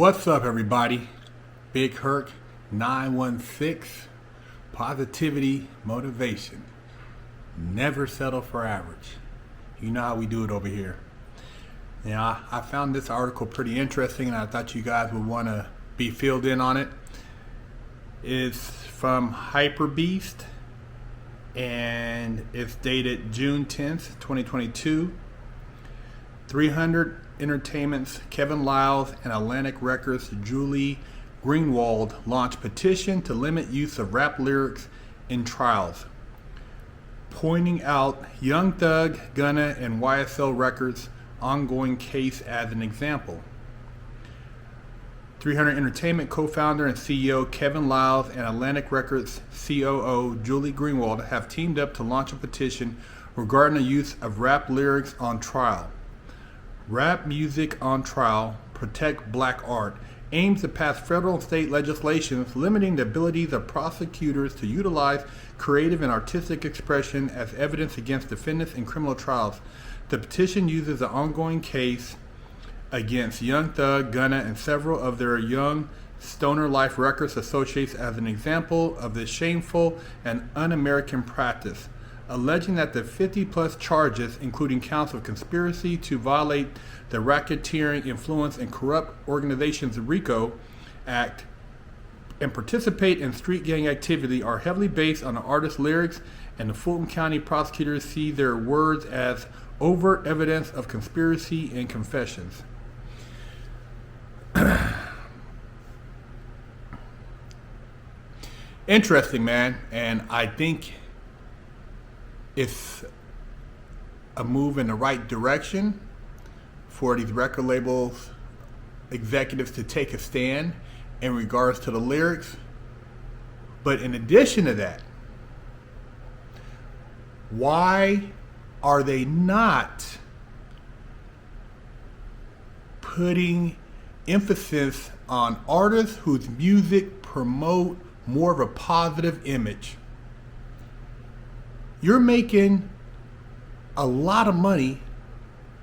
What's up, everybody? Big Herc916. Positivity, motivation. Never settle for average. You know how we do it over here. Yeah, I found this article pretty interesting, and I thought you guys would want to be filled in on it. It's from Beast, and it's dated June 10th, 2022. 300 Entertainment's Kevin Liles and Atlantic Records' Julie Greenwald launched petition to limit use of rap lyrics in trials, pointing out Young Thug, Gunna, and YSL Records' ongoing case as an example. 300 Entertainment co-founder and CEO Kevin Liles and Atlantic Records COO Julie Greenwald have teamed up to launch a petition regarding the use of rap lyrics on trial. Rap Music on Trial, Protect Black Art aims to pass federal and state legislation limiting the abilities of prosecutors to utilize creative and artistic expression as evidence against defendants in criminal trials. The petition uses the ongoing case against Young Thug, Gunna, and several of their Young Stoner Life Records associates as an example of this shameful and un-American practice, alleging that the 50-plus charges, including counts of conspiracy to violate the Racketeering, Influence, and Corrupt Organizations RICO Act and participate in street gang activity, are heavily based on the artist's lyrics, and the Fulton County prosecutors see their words as overt evidence of conspiracy and confessions. Interesting, man, and I think it's a move in the right direction for these record labels executives to take a stand in regards to the lyrics. But in addition to that, why are they not putting emphasis on artists whose music promote more of a positive image? You're making a lot of money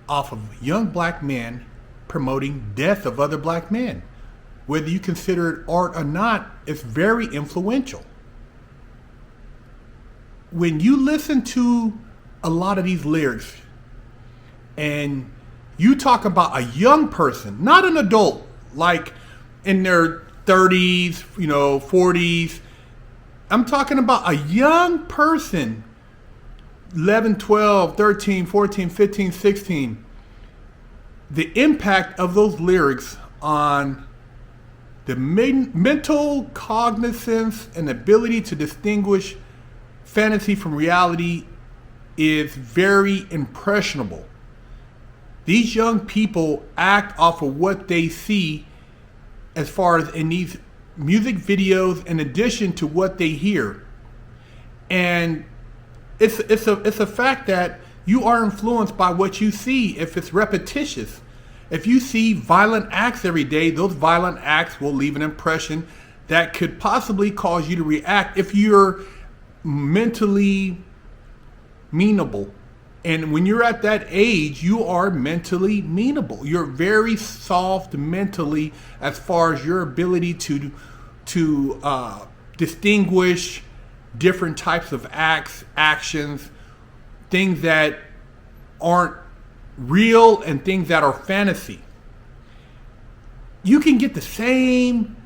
off of young black men promoting death of other black men. Whether you consider it art or not, it's very influential. When you listen to a lot of these lyrics and you talk about a young person, not an adult, like in their 30s, 40s, I'm talking about a young person, 11, 12, 13, 14, 15, 16, the impact of those lyrics on the mental cognizance and ability to distinguish fantasy from reality is very impressionable. These young people act off of what they see as far as in these music videos, in addition to what they hear. And it's a fact that you are influenced by what you see if it's repetitious. If you see violent acts every day, those violent acts will leave an impression that could possibly cause you to react if you're mentally meanable. And when you're at that age, you are mentally meanable. You're very soft mentally as far as your ability to distinguish different types of acts, actions, things that aren't real and things that are fantasy. You can get the same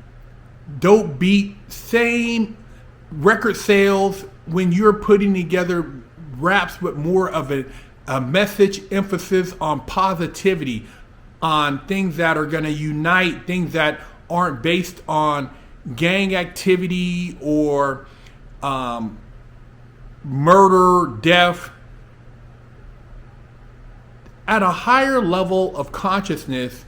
dope beat, same record sales when you're putting together raps with more of a message emphasis on positivity, on things that are going to unite, things that aren't based on gang activity or murder, death. At a higher level of consciousness,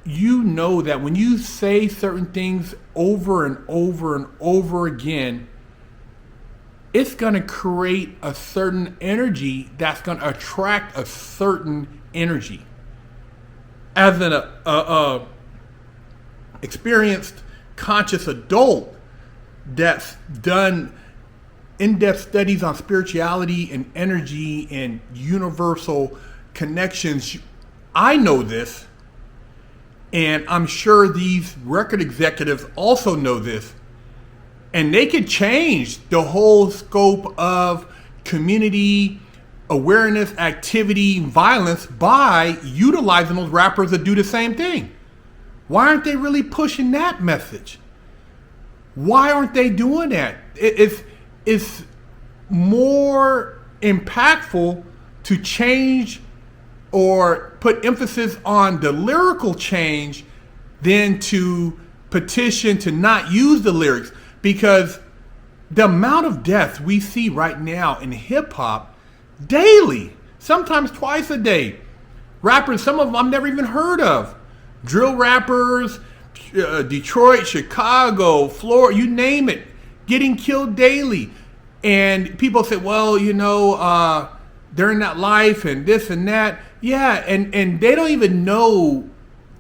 you know that when you say certain things over and over and over again, it's going to create a certain energy that's going to attract a certain energy. As an experienced, conscious adult that's done in-depth studies on spirituality and energy and universal connections, I know this. And I'm sure these record executives also know this. And they could change the whole scope of community awareness, activity, violence by utilizing those rappers that do the same thing. Why aren't they really pushing that message? Why aren't they doing that? It's more impactful to change or put emphasis on the lyrical change than to petition to not use the lyrics, because the amount of deaths we see right now in hip hop daily, sometimes twice a day. Rappers, some of them I've never even heard of. Drill rappers, Detroit, Chicago, Florida, you name it, getting killed daily. And people say, well, during that life and this and that. Yeah, and they don't even know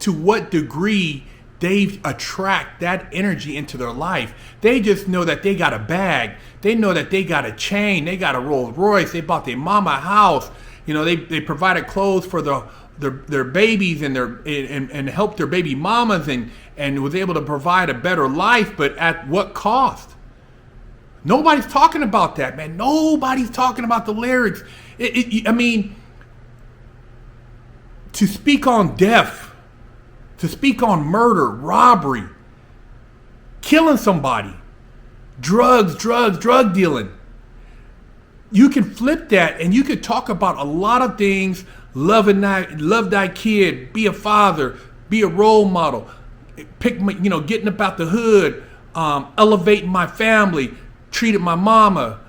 to what degree they attract that energy into their life. They just know that they got a bag. They know that they got a chain. They got a Rolls Royce. They bought their mama a house. They provided clothes for their babies and helped their baby mamas and was able to provide a better life, but at what cost? Nobody's talking about that, man. Nobody's talking about the lyrics. To speak on death, to speak on murder, robbery, killing somebody, drug dealing. You can flip that and you could talk about a lot of things. Love thy kid, be a father, be a role model, getting about the hood, elevating my family, treated my mama,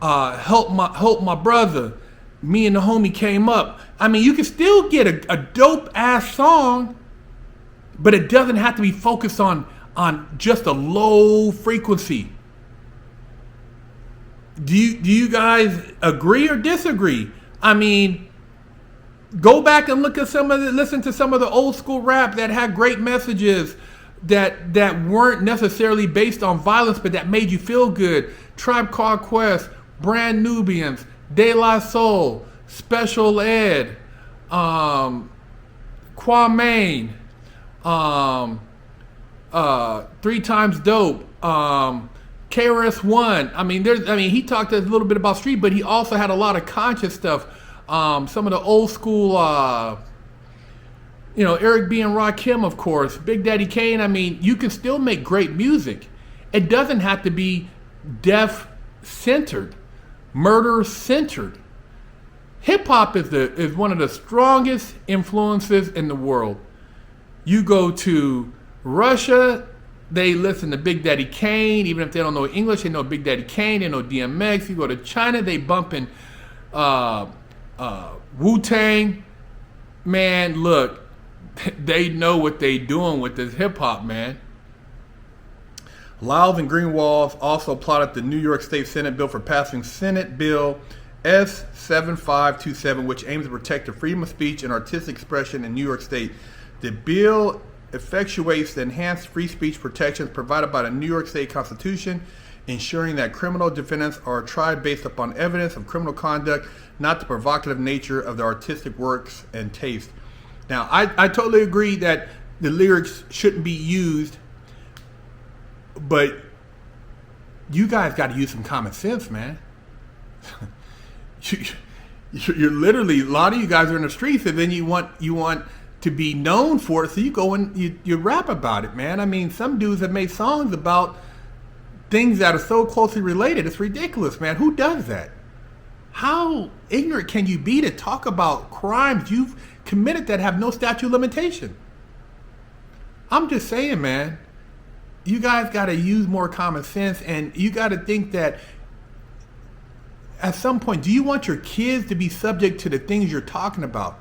help my brother. Me and the homie came up. You can still get a dope ass song, but it doesn't have to be focused on just a low frequency. Do you guys agree or disagree? Go back and listen to some of the old school rap that had great messages that weren't necessarily based on violence, but that made you feel good. Tribe Called Quest, Brand Nubians, De La Soul, Special Ed, Kwame, 3 Times Dope, KRS-One. He talked a little bit about street, but he also had a lot of conscious stuff. Some of the old school, Eric B. and Rakim, of course, Big Daddy Kane. You can still make great music. It doesn't have to be death-centered, murder-centered. Hip-hop is one of the strongest influences in the world. You go to Russia, they listen to Big Daddy Kane. Even if they don't know English, they know Big Daddy Kane, they know DMX. You go to China, they bumping Wu-Tang. Man, look, they know what they doing with this hip-hop, man. Lyles and Greenwald also plotted the New York State Senate bill for passing Senate Bill S7527, which aims to protect the freedom of speech and artistic expression in New York State. The bill effectuates the enhanced free speech protections provided by the New York State Constitution, ensuring that criminal defendants are tried based upon evidence of criminal conduct, not the provocative nature of the artistic works and taste. Now, I totally agree that the lyrics shouldn't be used, but you guys got to use some common sense, man. You're literally, a lot of you guys are in the streets, and then you want to be known for it, so you go and you rap about it, man. Some dudes have made songs about things that are so closely related. It's ridiculous, man. Who does that? How ignorant can you be to talk about crimes you've committed that have no statute of limitation? I'm just saying, man. You guys got to use more common sense, and you got to think that at some point, do you want your kids to be subject to the things you're talking about?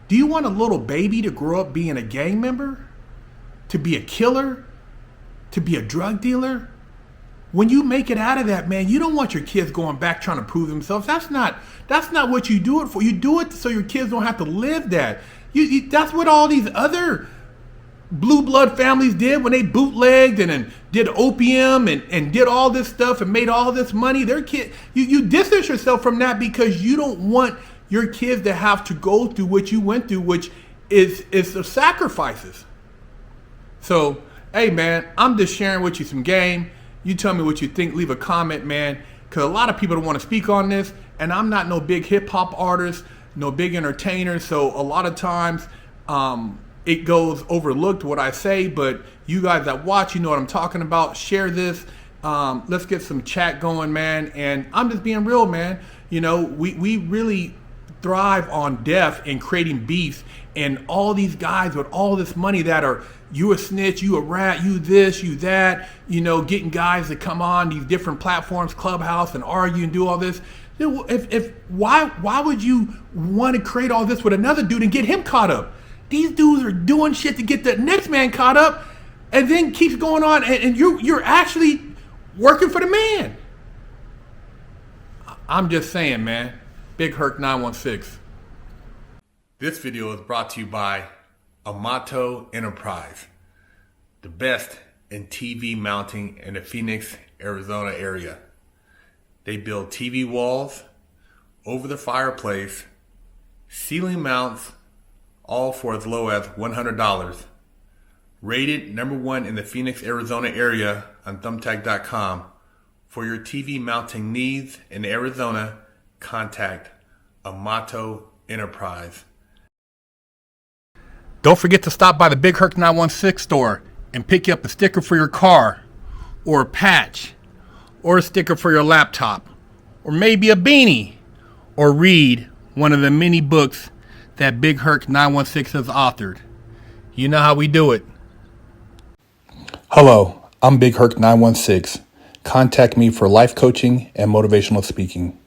Do you want a little baby to grow up being a gang member? To be a killer? To be a drug dealer? When you make it out of that, man, you don't want your kids going back trying to prove themselves. That's not what you do it for. You do it so your kids don't have to live that. That's what all these other blue blood families did when they bootlegged and did opium and did all this stuff and made all this money. Their kid, you distance yourself from that because you don't want your kids to have to go through what you went through, which is the sacrifices. So, hey man, I'm just sharing with you some game. You tell me what you think. Leave a comment, man. Because a lot of people don't want to speak on this. And I'm not no big hip hop artist, no big entertainer. So a lot of times it goes overlooked what I say. But you guys that watch, you know what I'm talking about. Share this. Let's get some chat going, man. And I'm just being real, man. You know, we really thrive on death and creating beef, and all these guys with all this money that are, you a snitch, you a rat, you this, you that, you know, getting guys to come on these different platforms, Clubhouse, and argue and do all this. Why would you want to create all this with another dude and get him caught up? These dudes are doing shit to get the next man caught up, and then keeps going on, and you're actually working for the man. I'm just saying, man. Big Herc916. This video is brought to you by Amato Enterprise, the best in TV mounting in the Phoenix, Arizona area. They build TV walls, over the fireplace, ceiling mounts, all for as low as $100. Rated #1 in the Phoenix, Arizona area on thumbtack.com. For your TV mounting needs in Arizona, contact Amato Enterprise. Don't forget to stop by the Big Herc916 store and pick you up a sticker for your car, or a patch, or a sticker for your laptop, or maybe a beanie, or read one of the many books that Big Herc916 has authored. You know how we do it. Hello, I'm Big Herc916. Contact me for life coaching and motivational speaking.